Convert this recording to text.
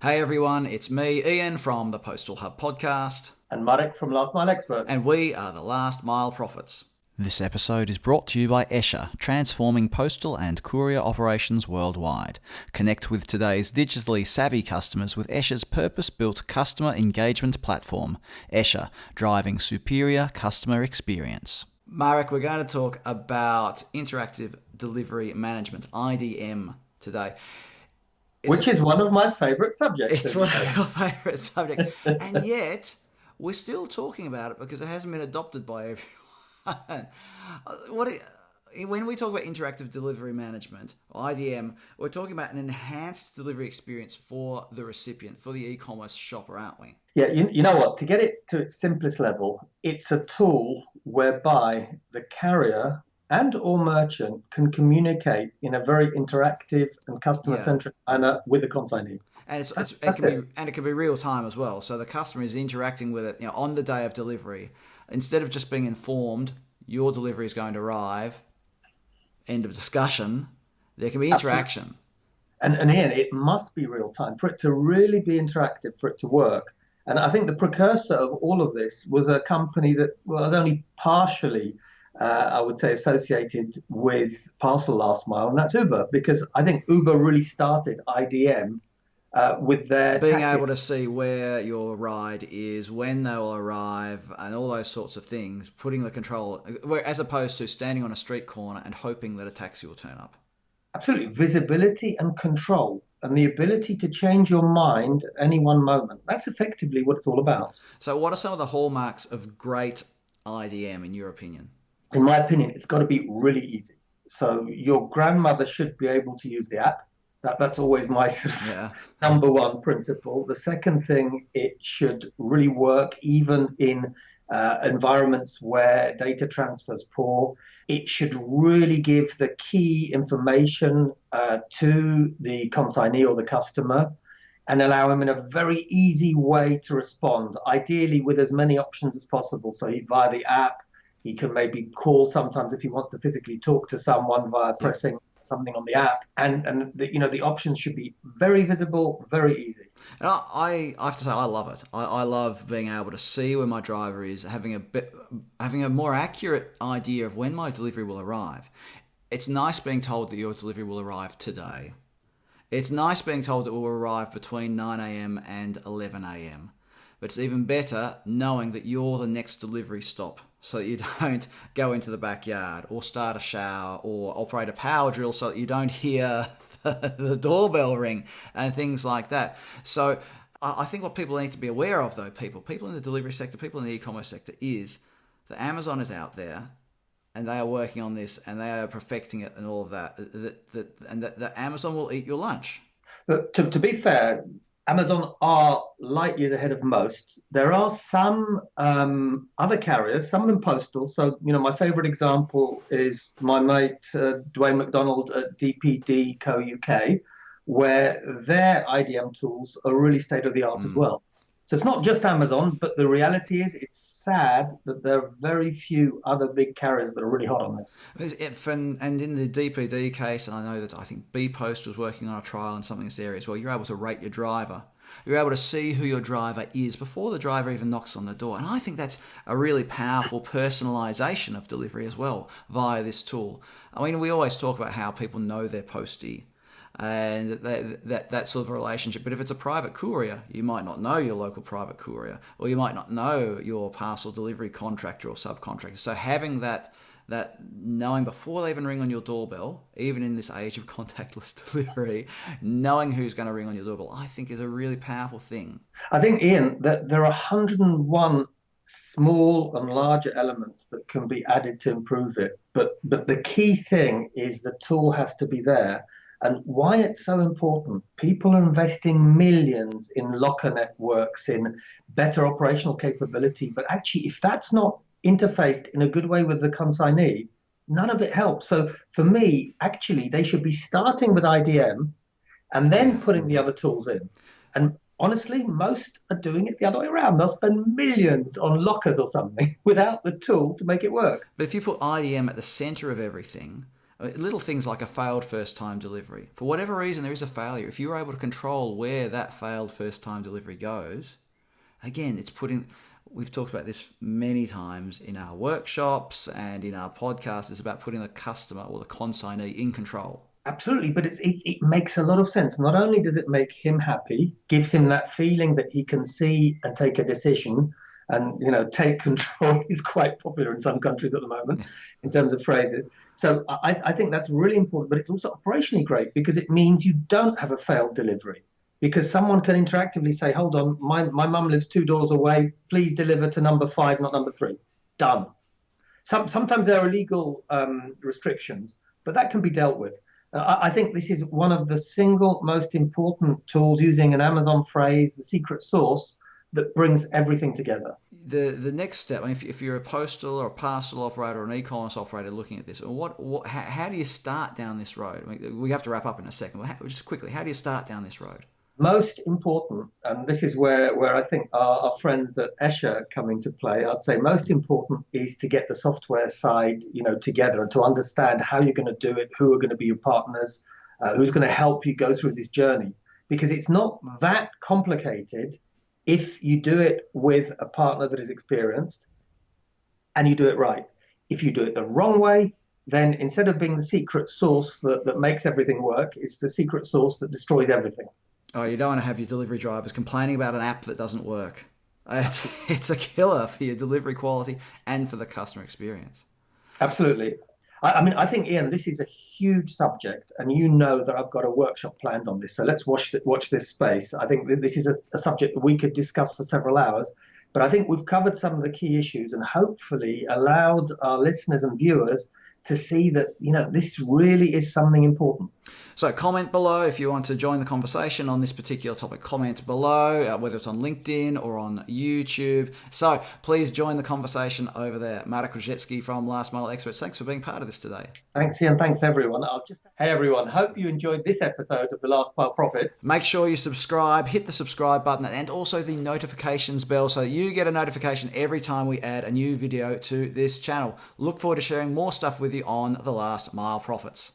Hey everyone, it's me, Ian from the Postal Hub podcast. And Marek from Last Mile Experts. And we are the Last Mile Prophets. This episode is brought to you by Escher, transforming postal and courier operations worldwide. Connect with today's digitally savvy customers with Escher's purpose-built customer engagement platform. Escher, driving superior customer experience. Marek, we're going to talk about interactive delivery management, IDM, today. Which is one of my favourite subjects. It's one of your favourite subjects. And yet, we're still talking about it because it hasn't been adopted by everyone. When we talk about interactive delivery management, or IDM, we're talking about an enhanced delivery experience for the recipient, for the e-commerce shopper, aren't we? Yeah, you know what? To get it to its simplest level, it's a tool whereby the carrier and or merchant can communicate in a very interactive and customer-centric manner with the consignee. And it can be real time as well. So the customer is interacting with it, on the day of delivery. Instead of just being informed, your delivery is going to arrive, end of discussion, there can be interaction. And Ian, it must be real time for it to really be interactive, for it to work. And I think the precursor of all of this was a company that was only partially I would say, associated with parcel last mile, and that's Uber, because I think Uber really started IDM with their being able to see where your ride is, when they will arrive, and all those sorts of things, putting the control, as opposed to standing on a street corner and hoping that a taxi will turn up. Absolutely. Visibility and control, and the ability to change your mind at any one moment. That's effectively what it's all about. So what are some of the hallmarks of great IDM, in your opinion? In my opinion, it's got to be really easy. So your grandmother should be able to use the app. That's always my sort of number one principle. The second thing, it should really work even in environments where data transfer is poor. It should really give the key information to the consignee or the customer and allow him in a very easy way to respond, ideally with as many options as possible. So via the app, he can maybe call sometimes if he wants to physically talk to someone via pressing something on the app. And the options should be very visible, very easy. And I have to say, I love it. I love being able to see where my driver is, having a more accurate idea of when my delivery will arrive. It's nice being told that your delivery will arrive today. It's nice being told it will arrive between 9 a.m. and 11 a.m. But it's even better knowing that you're the next delivery stop, so that you don't go into the backyard or start a shower or operate a power drill so that you don't hear the doorbell ring and things like that. So I think what people need to be aware of, though, people in the delivery sector, people in the e-commerce sector, is that Amazon is out there and they are working on this and they are perfecting it and all of that, and that Amazon will eat your lunch. But to be fair, Amazon are light years ahead of most. There are some other carriers, some of them postal. So, my favorite example is my mate Dwayne McDonald at DPD Co. UK, where their IDM tools are really state of the art as well. So it's not just Amazon, but the reality is it's sad that there are very few other big carriers that are really hot on this. And in the DPD case, and I know that I think bpost was working on a trial in something in this area as well, you're able to rate your driver. You're able to see who your driver is before the driver even knocks on the door. And I think that's a really powerful personalisation of delivery as well via this tool. I mean, we always talk about how people know their postie and that sort of a relationship. But if it's a private courier, you might not know your local private courier, or you might not know your parcel delivery contractor or subcontractor. So having that knowing before they even ring on your doorbell, even in this age of contactless delivery, knowing who's going to ring on your doorbell, I think is a really powerful thing. I think, Ian, that there are 101 small and larger elements that can be added to improve it. But the key thing is the tool has to be there. And why it's so important, people are investing millions in locker networks, in better operational capability. But actually, if that's not interfaced in a good way with the consignee, none of it helps. So for me, actually, they should be starting with IDM and then putting the other tools in. And honestly, most are doing it the other way around. They'll spend millions on lockers or something without the tool to make it work. But if you put IDM at the center of everything, Little things like a failed first time delivery. For whatever reason, there is a failure. If you're able to control where that failed first time delivery goes, again, it's putting. We've talked about this many times in our workshops and in our podcasts. It's about putting the customer or the consignee in control. Absolutely, but it makes a lot of sense. Not only does it make him happy, gives him that feeling that he can see and take a decision, and take control is quite popular in some countries at the moment in terms of phrases. So I think that's really important, but it's also operationally great because it means you don't have a failed delivery. Because someone can interactively say, hold on, my mum lives 2 doors away, please deliver to number 5, not number 3. Done. Sometimes there are legal restrictions, but that can be dealt with. I think this is one of the single most important tools, using an Amazon phrase, the secret sauce, that brings everything together. The next step, I mean, if you're a postal or a parcel operator or an e-commerce operator looking at this, how do you start down this road? I mean, we have to wrap up in a second, but just quickly, how do you start down this road? Most important, and this is where I think our friends at Escher come into play, I'd say most important is to get the software side, together, and to understand how you're going to do it, who are going to be your partners, who's going to help you go through this journey. Because it's not that complicated if you do it with a partner that is experienced and you do it right. If you do it the wrong way, then instead of being the secret sauce that makes everything work, it's the secret sauce that destroys everything. Oh, you don't want to have your delivery drivers complaining about an app that doesn't work. It's a killer for your delivery quality and for the customer experience. Absolutely. I think, Ian, this is a huge subject, and that I've got a workshop planned on this. So let's watch this space. I think this is a subject that we could discuss for several hours, but I think we've covered some of the key issues and hopefully allowed our listeners and viewers to see that, this really is something important. So comment below if you want to join the conversation on this particular topic. Comment below, whether it's on LinkedIn or on YouTube. So please join the conversation over there. Marek Krzyzewski from Last Mile Experts. Thanks for being part of this today. Thanks, Ian. Thanks, everyone. Hey, everyone. Hope you enjoyed this episode of The Last Mile Profits. Make sure you subscribe, hit the subscribe button, and also the notifications bell so that you get a notification every time we add a new video to this channel. Look forward to sharing more stuff with you on The Last Mile Profits.